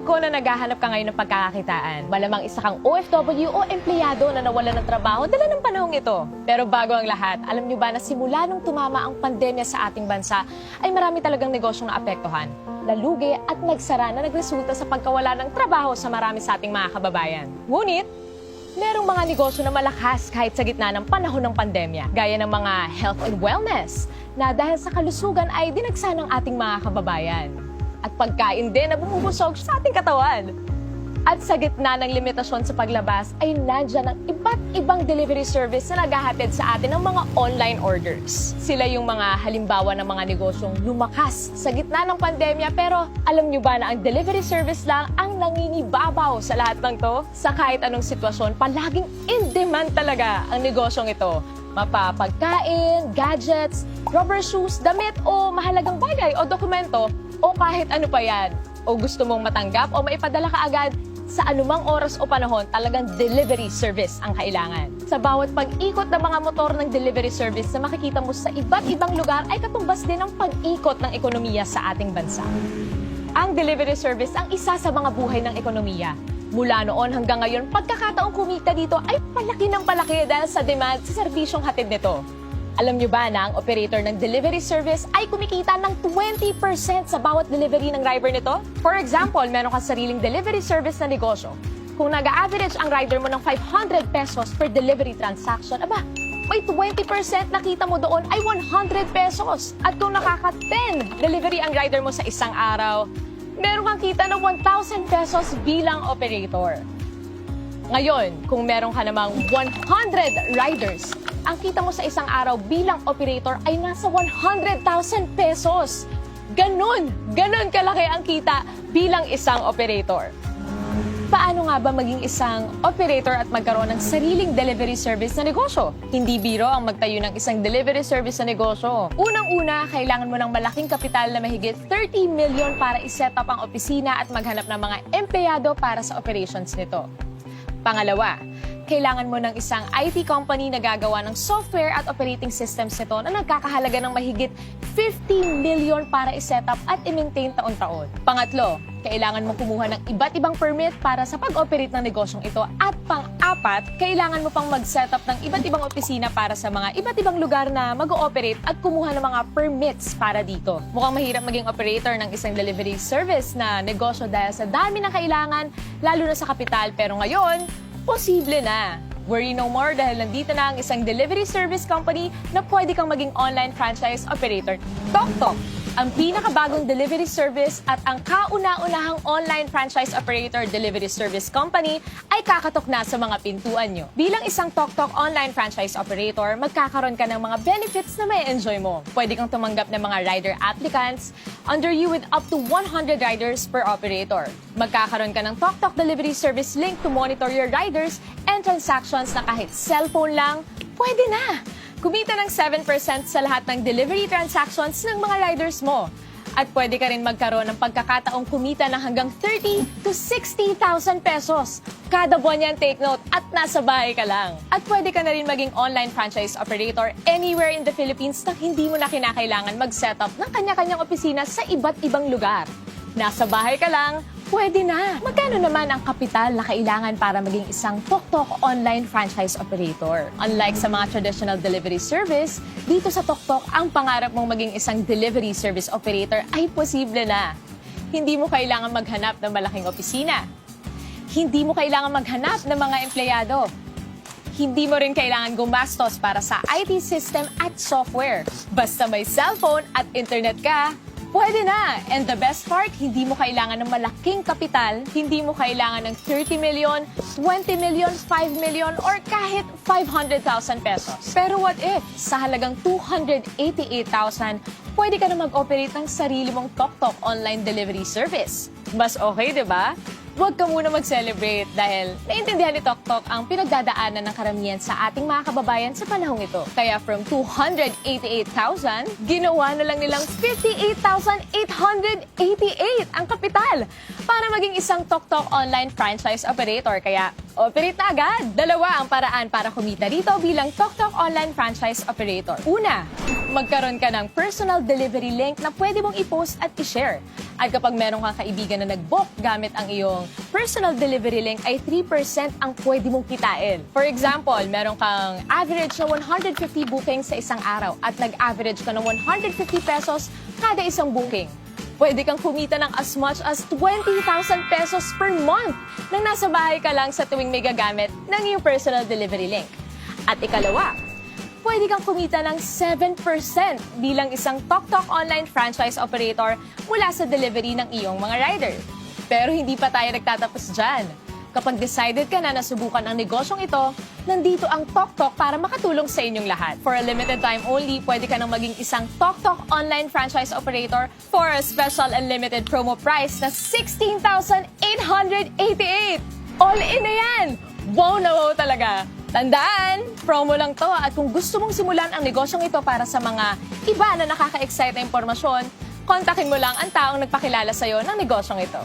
ko na naghahanap ka ngayon ng pagkakakitaan. Malamang isa kang OFW o empleyado na nawalan ng trabaho dala ng panahong ito. Pero bago ang lahat, alam niyo ba na simula nung tumama ang pandemya sa ating bansa, ay marami talagang negosyong naapektuhan, nalugi at nagsara na nagresulta sa pagkawala ng trabaho sa marami sa ating mga kababayan. Ngunit, merong mga negosyo na malakas kahit sa gitna ng panahon ng pandemya, gaya ng mga health and wellness, na dahil sa kalusugan ay dinagsa ng ating mga kababayan. At pagkain din na bumubusog sa ating katawan. At sa gitna ng limitasyon sa paglabas ay nandyan ang iba't ibang delivery service na naghahatid sa atin ng mga online orders. Sila yung mga halimbawa ng mga negosyong lumakas sa gitna ng pandemya, pero alam nyo ba na ang delivery service lang ang nangingibabaw sa lahat ng to? Sa kahit anong sitwasyon, palaging in demand talaga ang negosyong ito. Mapapagkain, gadgets, rubber shoes, damit o mahalagang bagay o dokumento o kahit ano pa yan. O gusto mong matanggap o maipadala ka agad, sa anumang oras o panahon, talagang delivery service ang kailangan. Sa bawat pag-ikot ng mga motor ng delivery service na makikita mo sa iba't ibang lugar ay katumbas din ang pag-ikot ng ekonomiya sa ating bansa. Ang delivery service ang isa sa mga buhay ng ekonomiya. Mula noon hanggang ngayon, pagkakataong kumita dito ay palaki ng palaki dahil sa demand sa serbisyong hatid nito. Alam nyo ba na ang operator ng delivery service ay kumikita ng 20% sa bawat delivery ng driver nito? For example, meron kang sariling delivery service na negosyo. Kung nag-average ang rider mo ng 500 pesos per delivery transaction, aba, may 20% na kita mo doon ay 100 pesos. At kung nakaka-10 delivery ang rider mo sa isang araw, meron kang kita ng 1,000 pesos bilang operator. Ngayon, kung meron ka namang 100 riders, ang kita mo sa isang araw bilang operator ay nasa 100,000 pesos. Ganon kalaki ang kita bilang isang operator. Paano nga ba maging isang operator at magkaroon ng sariling delivery service na negosyo? Hindi biro ang magtayo ng isang delivery service na negosyo. Unang-una, kailangan mo ng malaking kapital na mahigit 30 million para iset up ang opisina at maghanap ng mga empleyado para sa operations nito. Pangalawa, kailangan mo ng isang IT company na gagawa ng software at operating systems nito na nagkakahalaga ng mahigit 50 million para i-set up at i-maintain taon-taon. Pangatlo, kailangan mo kumuha ng iba't ibang permit para sa pag-operate ng negosyong ito. At pang-apat, kailangan mo pang mag-set up ng iba't ibang opisina para sa mga iba't ibang lugar na mag-ooperate at kumuha ng mga permits para dito. Mukhang mahirap maging operator ng isang delivery service na negosyo dahil sa dami ng kailangan, lalo na sa kapital, pero ngayon, posible na. Worry no more dahil nandito na ang isang delivery service company na pwede kang maging online franchise operator. TokTok, ang pinakabagong delivery service at ang kauna-unahang online franchise operator delivery service company ay kakatok na sa mga pintuan nyo. Bilang isang TokTok online franchise operator, magkakaroon ka ng mga benefits na may enjoy mo. Pwede kang tumanggap ng mga rider applicants under you with up to 100 riders per operator. Magkakaroon ka ng TokTok delivery service link to monitor your riders and transactions na kahit cellphone lang, pwede na. Kumita ng 7% sa lahat ng delivery transactions ng mga riders mo. At pwede ka rin magkaroon ng pagkakataong kumita ng hanggang 30 to 60,000 pesos. Kada buwan yan, take note, at nasa bahay ka lang. At pwede ka na rin maging online franchise operator anywhere in the Philippines na hindi mo na kinakailangan mag-set up ng kanya-kanyang opisina sa iba't ibang lugar. Nasa bahay ka lang, pwede na. Magkano naman ang kapital na kailangan para maging isang TokTok online franchise operator? Unlike sa mga traditional delivery service, dito sa TokTok, ang pangarap mong maging isang delivery service operator ay posible na. Hindi mo kailangan maghanap ng malaking opisina. Hindi mo kailangan maghanap ng mga empleyado. Hindi mo rin kailangan gumastos para sa IT system at software. Basta may cellphone at internet ka, pwede na! And the best part, hindi mo kailangan ng malaking kapital, hindi mo kailangan ng 30 million, 20 million, 5 million, or kahit 500,000 pesos. Pero what if, sa halagang 288,000, pwede ka na mag-operate ng sarili mong TokTok online delivery service? Mas okay, di ba? Huwag ka muna mag-celebrate dahil naintindihan ni TokTok ang pinagdadaanan ng karamihan sa ating mga kababayan sa panahong ito. Kaya from 288,000, ginawa na lang nilang 58,888 ang kapital para maging isang TokTok online franchise operator. Kaya Operate na agad! Dalawa ang paraan para kumita dito bilang TokTok online franchise operator. Una, magkaroon ka ng personal delivery link na pwede mong i-post at i-share. At kapag meron kang kaibigan na nag-book gamit ang iyong personal delivery link ay 3% ang pwede mong kitain. For example, meron kang average na 150 bookings sa isang araw at nag-average ka ng 150 pesos kada isang booking. Pwede kang kumita ng as much as 20,000 pesos per month nang nasa bahay ka lang sa tuwing may gagamit ng iyong personal delivery link. At ikalawa, pwede kang kumita ng 7% bilang isang TokTok online franchise operator mula sa delivery ng iyong mga rider. Pero hindi pa tayo nagtatapos dyan. Kapag decided ka na nasubukan ang negosyong ito, nandito ang TokTok para makatulong sa inyong lahat. For a limited time only, pwede ka nang maging isang TokTok online franchise operator for a special unlimited promo price na 16,888! All in na yan! Wow na wow talaga! Tandaan, promo lang to at kung gusto mong simulan ang negosyong ito para sa mga iba na nakaka-excite na impormasyon, kontakin mo lang ang taong nagpakilala sa'yo ng negosyong ito.